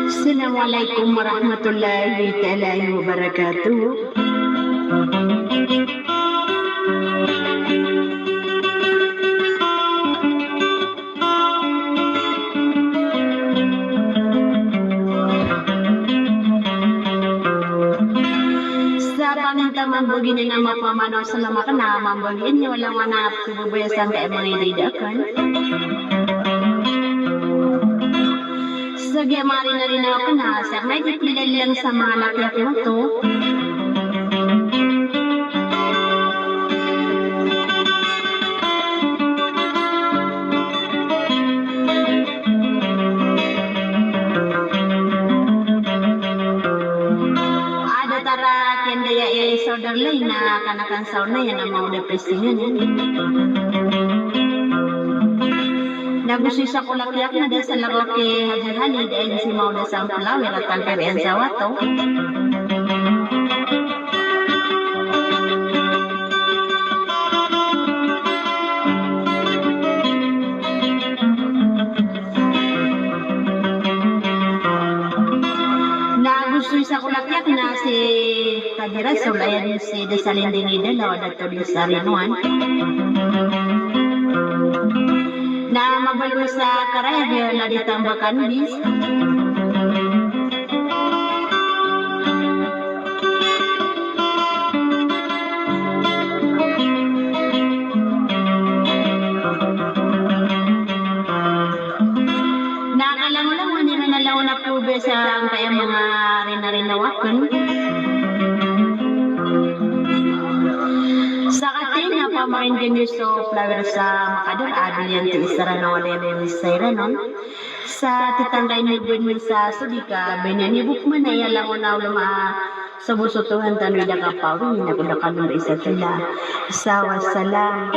Assalamualaikum warahmatullahi wabarakatuh. Sa paminta mambagi na mapamanaw sa lama ka na mambagin niya walang manap sububayasan ka mga iridakan. Sige, mari na rin ako na. Sir, may dipilal lang sa mga laklak mo to. Ada tara kenda ya saudarlay na kanakan sauna yan ang mga depresingan yan. Nagusi sa kulak-yak na dahil sa lagwake haji-hali dahil si Mauda sa flower at kalperian sa wato. Nagusi sa kulak-yak na si Kadira sa ulayan si Desalinding Idalaw at ito din sa Rinuan. Na mabalo sa karaya na ditambakan bis. Nakalang-lang maniranaw na pube sa kaya mga rinarinawakan. Sa kating na pamain din so flower sa makadar beliyanti isara na wala yung isara nun. Sa titangay ni Buenwin sa Sudika, benyanibuk man na yalang unaw luma sa busutuhan tanong na kapawin na kudakan ng isa sila. Sawa salam.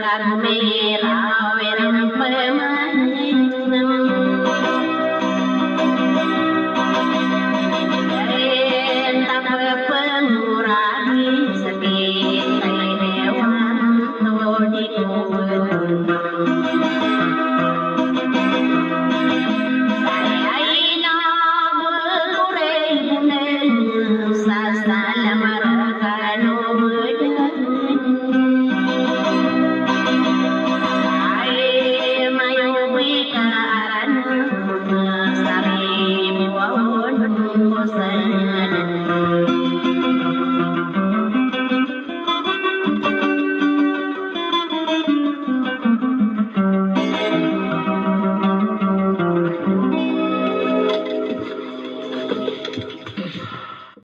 nagmera